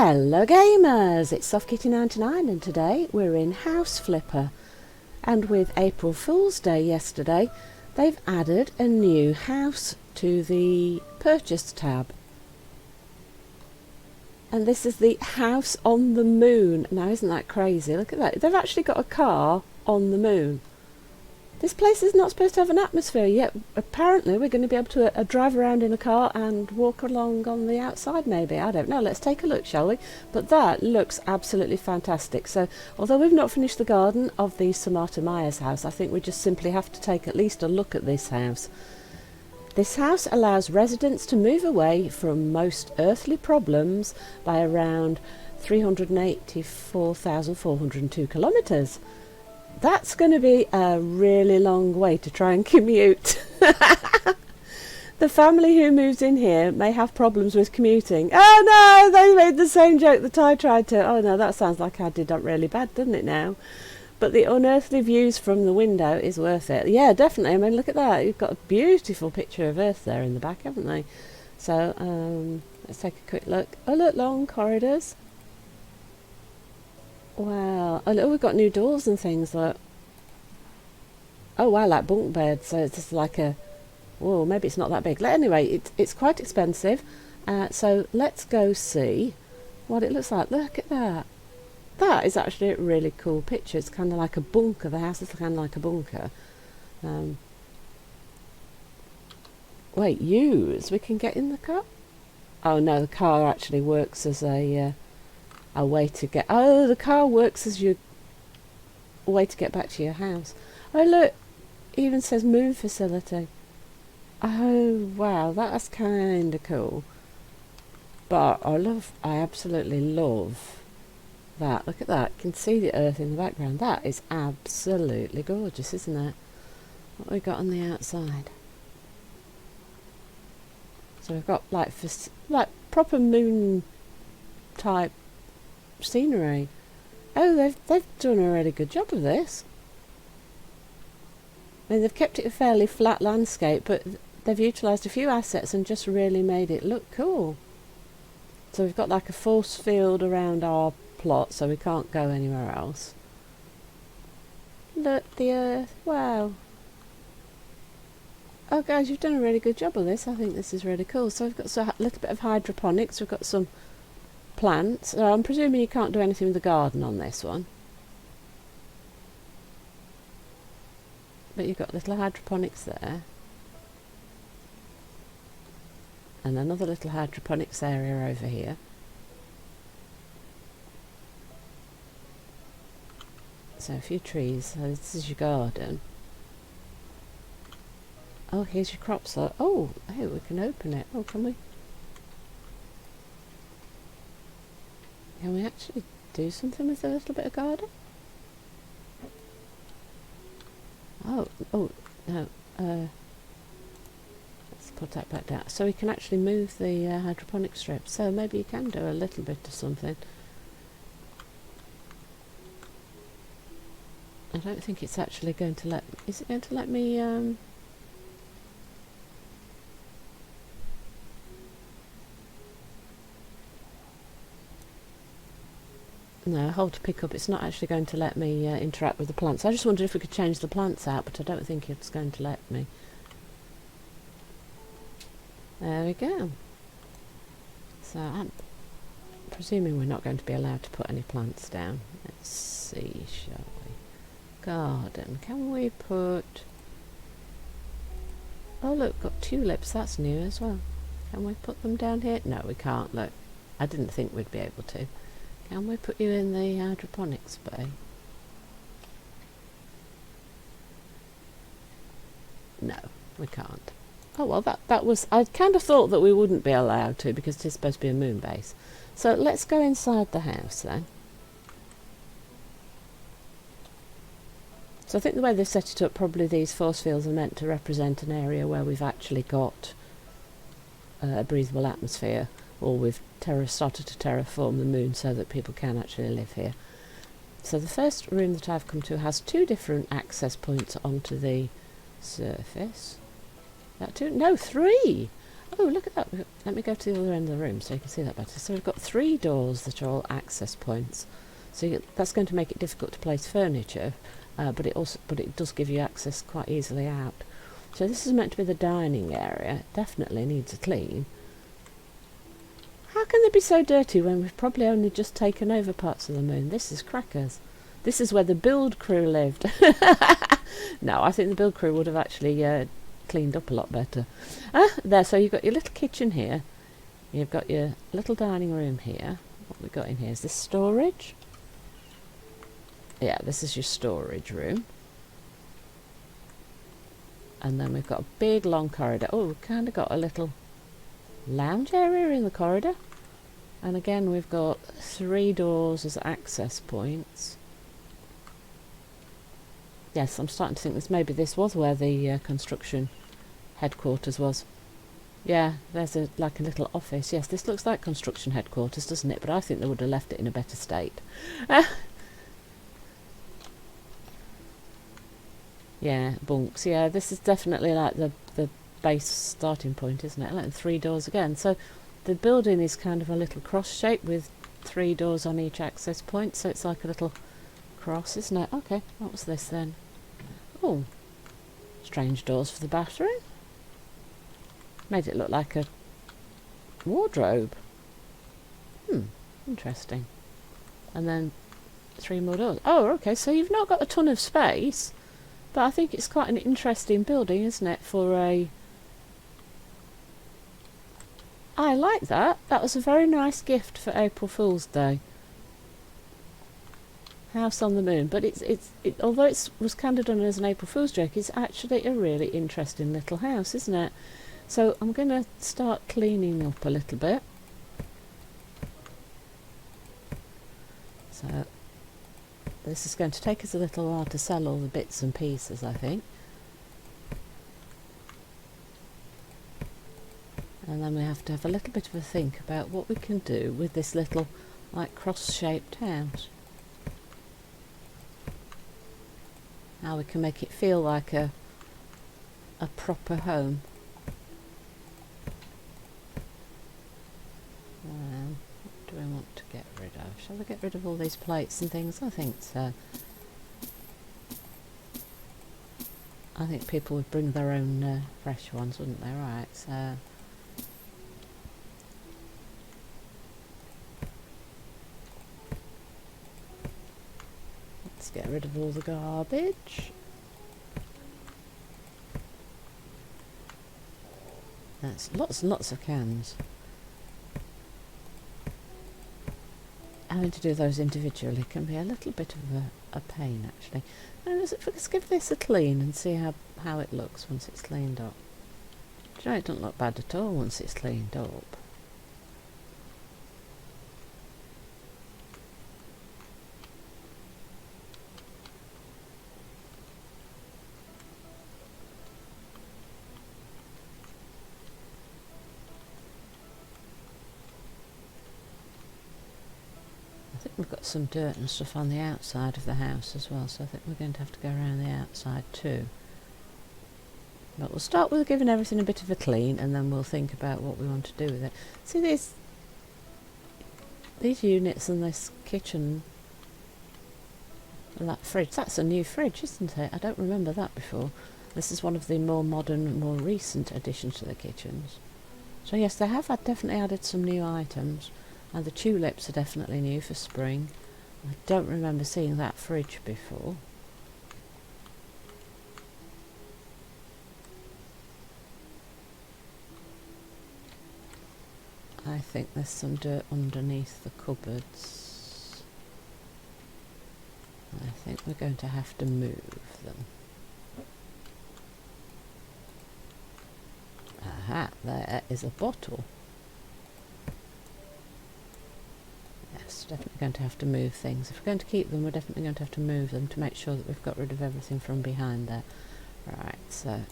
Hello gamers, it's SoftKitty99 and today we're in House Flipper, and with April Fool's Day yesterday they've added a new house to the purchase tab, and this is the house on the moon. Now isn't that crazy? Look at that, they've actually got a car on the moon. This place is not supposed to have an atmosphere, yet apparently we're going to be able to drive around in a car and walk along on the outside maybe. I don't know. Let's take a look, shall we? But that looks absolutely fantastic. So although we've not finished the garden of the Samata Myers house, I think we just simply have to take at least a look at this house. This house allows residents to move away from most earthly problems by around 384,402 kilometres. That's going to be a really long way to try and commute. The family who moves in here may have problems with commuting. Oh no, they made the same joke that I tried to. Oh no, that sounds like I did up really bad, doesn't it now? But the unearthly views from the window is worth it. Yeah, definitely. I mean, look at that. You've got a beautiful picture of Earth there in the back, haven't they? So let's take a quick look. Oh look, long corridors. Wow. Oh look, we've got new doors and things, look. Oh wow, like bunk beds. So it's just like a... Whoa, maybe it's not that big. Anyway, it's quite expensive. So let's go see what it looks like. Look at that. That is actually a really cool picture. It's kind of like a bunker. The house is kind of like a bunker. Wait, use? We can get in the car? Oh no, the car actually works as a way to get... Oh, the car works as your way to get back to your house. Oh look, it even says move facility. Oh wow, that's kind of cool. But I absolutely love that. Look at that, you can see the earth in the background. That is absolutely gorgeous, isn't it? What we got on the outside? So we've got like proper moon type scenery. Oh, they've done a really good job of this. I mean, they've kept it a fairly flat landscape, but they've utilised a few assets and just really made it look cool. So we've got like a force field around our plot, so we can't go anywhere else. Look, the earth. Wow. Oh guys, you've done a really good job of this. I think this is really cool. So we've got a little bit of hydroponics. We've got some plants. I'm presuming you can't do anything with the garden on this one, but you've got little hydroponics there, and another little hydroponics area over here. So a few trees. So this is your garden. Oh, here's your crop sort. Oh, hey, we can open it. Oh, can we? Can we actually do something with a little bit of garden? Oh no. Let's put that back down. So we can actually move the hydroponic strip. So maybe you can do a little bit of something. I don't think it's actually going to let... Is it going to let me... No, hold to pick up. It's not actually going to let me interact with the plants. I just wondered if we could change the plants out, but I don't think it's going to let me. There we go. So I'm presuming we're not going to be allowed to put any plants down. Let's see, shall we? Garden. Can we put... Oh look, got tulips. That's new as well. Can we put them down here? No, we can't. Look, I didn't think we'd be able to. Can we put you in the hydroponics bay? No, we can't. Oh well, that was... I kind of thought that we wouldn't be allowed to because it is supposed to be a moon base. So let's go inside the house then. So I think the way they've set it up, probably these force fields are meant to represent an area where we've actually got a breathable atmosphere, or we've started to terraform the moon so that people can actually live here. So the first room that I've come to has two different access points onto the surface. Two? No, three! Oh, look at that. Let me go to the other end of the room so you can see that better. So we've got 3 doors that are all access points. So that's going to make it difficult to place furniture, but it does give you access quite easily out. So this is meant to be the dining area. It definitely needs a clean. How can they be so dirty when we've probably only just taken over parts of the moon? This is crackers. This is where the build crew lived. No, I think the build crew would have actually cleaned up a lot better. There, so you've got your little kitchen here. You've got your little dining room here. What we've got in here is this storage. Yeah, this is your storage room. And then we've got a big long corridor. Oh, we've kind of got a little lounge area in the corridor. And again, we've got 3 doors as access points. Yes, I'm starting to think this was where the construction headquarters was. Yeah, there's like a little office. Yes, this looks like construction headquarters, doesn't it? But I think they would have left it in a better state. Yeah, bunks. Yeah, this is definitely like the base starting point, isn't it? Like 3 doors again. So the building is kind of a little cross shape with 3 doors on each access point. So it's like a little cross, isn't it? Okay, what was this then? Oh, strange doors for the bathroom. Made it look like a wardrobe. Interesting. And then 3 more doors. Oh, okay, so you've not got a ton of space, but I think it's quite an interesting building, isn't it, for a... I like that. That was a very nice gift for April Fool's Day. House on the moon. But although it was kind of done as an April Fool's joke, it's actually a really interesting little house, isn't it? So I'm going to start cleaning up a little bit. So this is going to take us a little while to sell all the bits and pieces, I think. And then we have to have a little bit of a think about what we can do with this little, like, cross-shaped house. How we can make it feel like a proper home. What do we want to get rid of? Shall we get rid of all these plates and things? I think so. I think people would bring their own fresh ones, wouldn't they? Right, so... let's get rid of all the garbage. That's lots and lots of cans. Having to do those individually can be a little bit of a pain, actually. Now, let's give this a clean and see how it looks once it's cleaned up. Do you know, it doesn't look bad at all once it's cleaned up. I think we've got some dirt and stuff on the outside of the house as well, so I think we're going to have to go around the outside too. But we'll start with giving everything a bit of a clean, and then we'll think about what we want to do with it. See these units and this kitchen and that fridge. That's a new fridge, isn't it? I don't remember that before. This is one of the more modern, more recent additions to the kitchens. So yes, they have definitely added some new items. And the tulips are definitely new for spring. I don't remember seeing that fridge before. I think there's some dirt underneath the cupboards. I think we're going to have to move them. Aha, there is a bottle. Yes, definitely going to have to move things. If we're going to keep them, we're definitely going to have to move them to make sure that we've got rid of everything from behind there. Right, so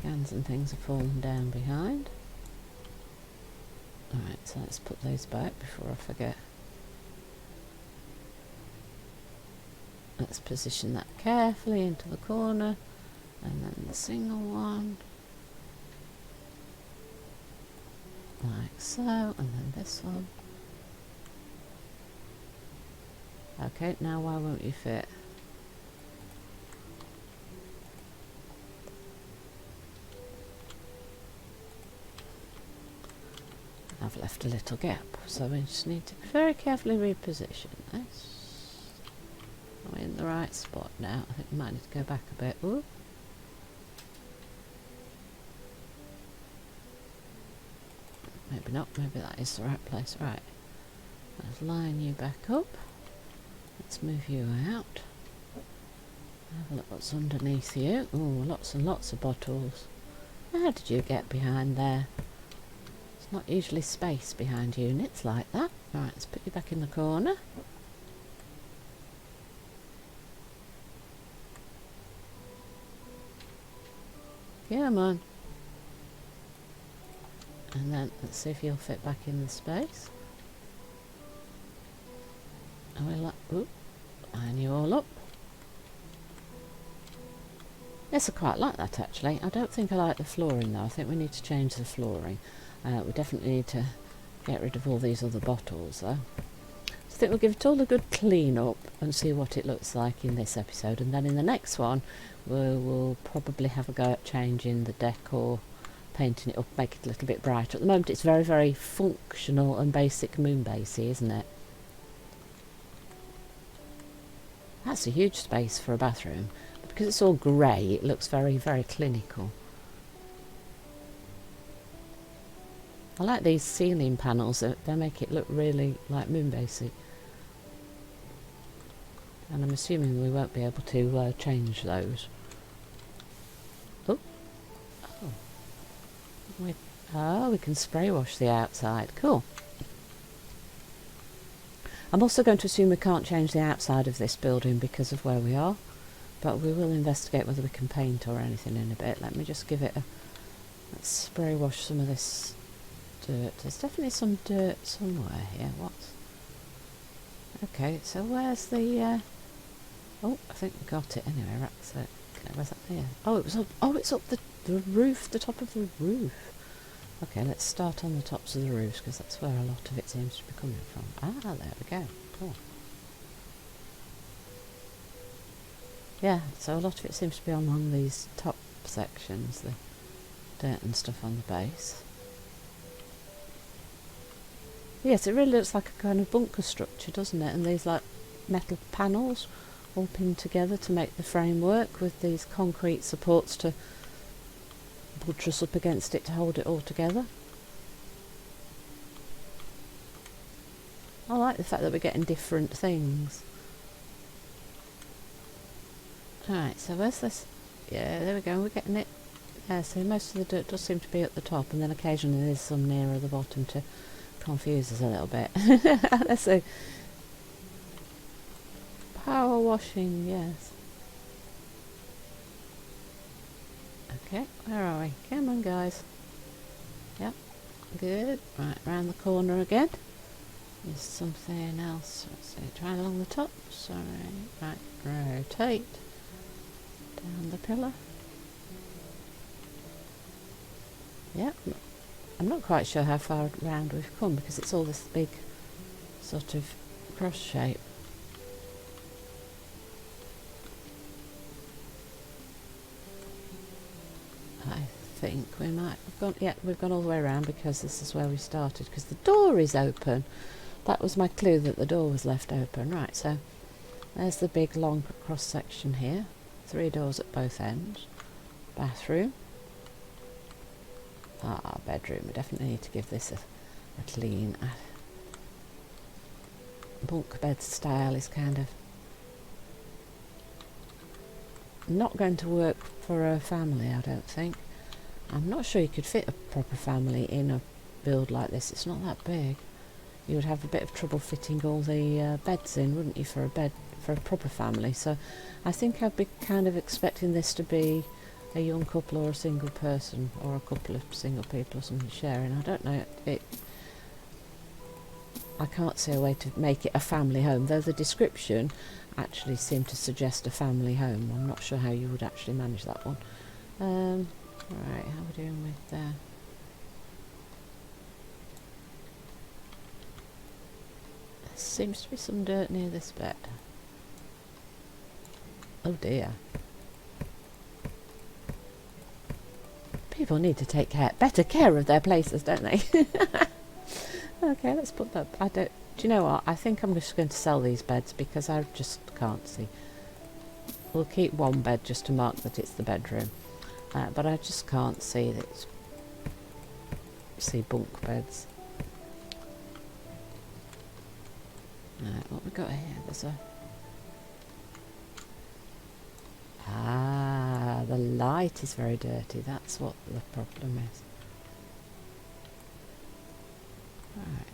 cans and things have fallen down behind. Alright, so let's put those back before I forget. Let's position that carefully into the corner, and then the single one. like so, and then this one. Okay, now why won't you fit? I've left a little gap, so we just need to very carefully reposition this. Are we in the right spot now? I think we might need to go back a bit. Ooh. Maybe not, maybe that is the right place. Right, let's line you back up. Let's move you out. Have a look what's underneath you. Oh, lots and lots of bottles. How did you get behind there? It's not usually space behind units like that. Right, let's put you back in the corner. Come on. And then let's see if you'll fit back in the space. And we'll line you all up. Yes, I quite like that actually. I don't think I like the flooring though. I think we need to change the flooring. We definitely need to get rid of all these other bottles though. So I think we'll give it all a good clean up and see what it looks like in this episode, and then in the next one we'll probably have a go at changing the decor, painting it up, make it a little bit brighter. At the moment it's very, very functional and basic moon basey, isn't it? That's a huge space for a bathroom. But because it's all grey, it looks very, very clinical. I like these ceiling panels, they make it look really like moonbasey. And I'm assuming we won't be able to change those. Oh. We can spray wash the outside. Cool. I'm also going to assume we can't change the outside of this building because of where we are. But we will investigate whether we can paint or anything in a bit. Let me just give it a... Let's spray wash some of this dirt. There's definitely some dirt somewhere here. What's... Okay, so where's the... Oh, I think we got it anyway. Right, so... Okay, where's that here? Oh, it was up... Oh, it's up the roof, the top of the roof. Okay, let's start on the tops of the roofs because that's where a lot of it seems to be coming from. Ah, there we go. Cool. Yeah, so a lot of it seems to be along these top sections, the dirt and stuff on the base. Yes, it really looks like a kind of bunker structure, doesn't it? And these like metal panels all pinned together to make the framework with these concrete supports to buttress up against it to hold it all together. I like the fact that we're getting different things. Alright, so where's this? Yeah, there we go, we're getting it. Yeah, so most of the dirt does seem to be at the top, and then occasionally there's some nearer the bottom to confuse us a little bit. Let's see. Power washing, yes. Okay, where are we? Come on, guys. Yep, good. Right, round the corner again. There's something else. Let's see, try along the top. Sorry. Right, rotate. Down the pillar. Yep. I'm not quite sure how far round we've come because it's all this big sort of cross shape. I think we might have gone, yeah, we've gone all the way around because this is where we started, because the door is open. That was my clue that the door was left open. Right, so there's the big long cross section here. 3 doors at both ends. Bathroom. Bedroom. We definitely need to give this a clean. Bunk bed style is kind of not going to work for a family, I don't think. I'm not sure you could fit a proper family in a build like this. It's not that big. You would have a bit of trouble fitting all the beds in, wouldn't you, for a proper family? So I think I'd be kind of expecting this to be a young couple or a single person or a couple of single people or something sharing. I don't know. I can't see a way to make it a family home, though the description actually seemed to suggest a family home. I'm not sure how you would actually manage that one. Right, how are we doing with seems to be some dirt near this bed. Oh dear. People need to take better care of their places, don't they? Okay, let's put that. Do you know what? I think I'm just going to sell these beds because I just can't see. We'll keep one bed just to mark that it's the bedroom, but I just can't see that. See bunk beds. Right, what we got here? There's a. Ah, the light is very dirty. That's what the problem is. Right,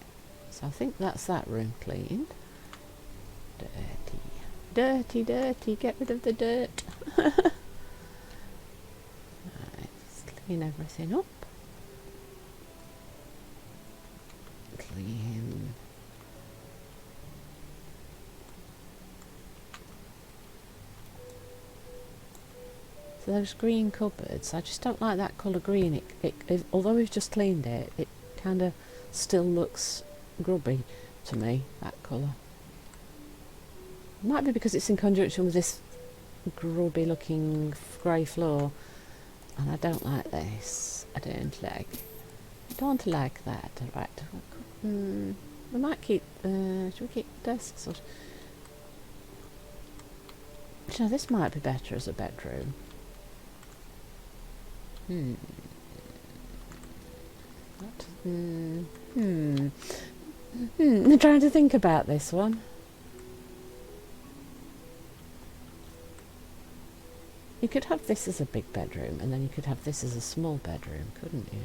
so I think that's that room cleaned. Dirty. Dirty, dirty. Get rid of the dirt. Right, let's clean everything up. Clean. So those green cupboards, I just don't like that colour green. Although we've just cleaned it, it kind of still looks grubby to me, that colour. Might be because it's in conjunction with this grubby looking grey floor, and I don't like this. I don't like that. Right, we might keep, should we keep desks? Or, you know, this might be better as a bedroom. I'm trying to think about this one. You could have this as a big bedroom, and then you could have this as a small bedroom, couldn't you?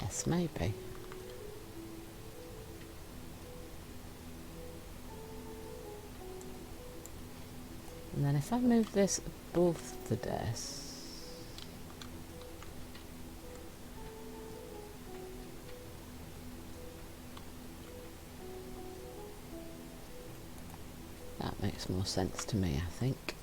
Yes, maybe. And then if I move this above the desk, that makes more sense to me, I think.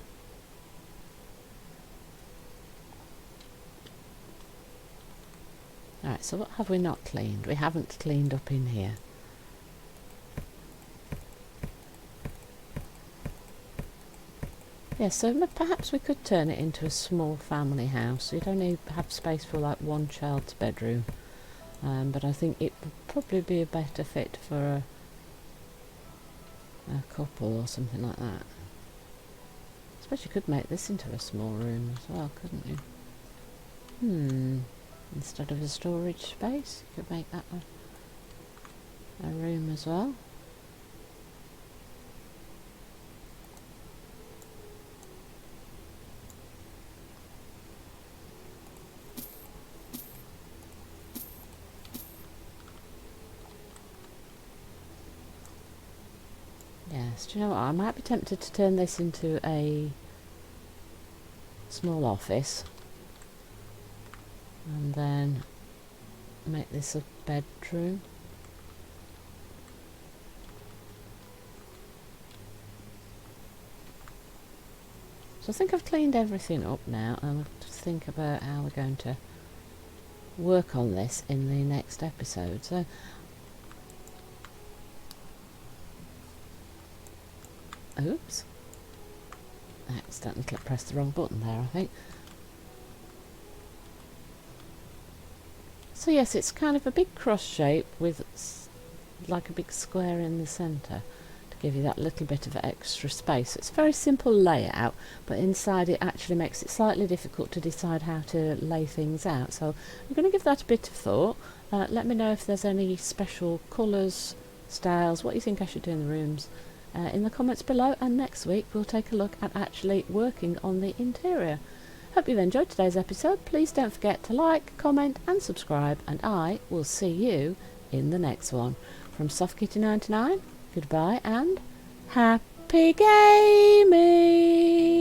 Alright, so what have we not cleaned? We haven't cleaned up in here. Yeah, so perhaps we could turn it into a small family house. You'd only have space for like one child's bedroom. But I think it would probably be a better fit for a couple or something like that. I suppose you could make this into a small room as well, couldn't you? Instead of a storage space, you could make that a room as well. Yes, do you know what? I might be tempted to turn this into a small office and then make this a bedroom. So I think I've cleaned everything up now, and I'll have to think about how we're going to work on this in the next episode. So oops, I accidentally pressed the wrong button there, I think. So yes, it's kind of a big cross shape with like a big square in the centre to give you that little bit of extra space. It's a very simple layout, but inside it actually makes it slightly difficult to decide how to lay things out. So I'm going to give that a bit of thought. Let me know if there's any special colours, styles, what you think I should do in the rooms in the comments below, and next week we'll take a look at actually working on the interior. Hope you've enjoyed today's episode. Please don't forget to like, comment and subscribe, and I will see you in the next one. From SoftKitty99, goodbye and happy gaming!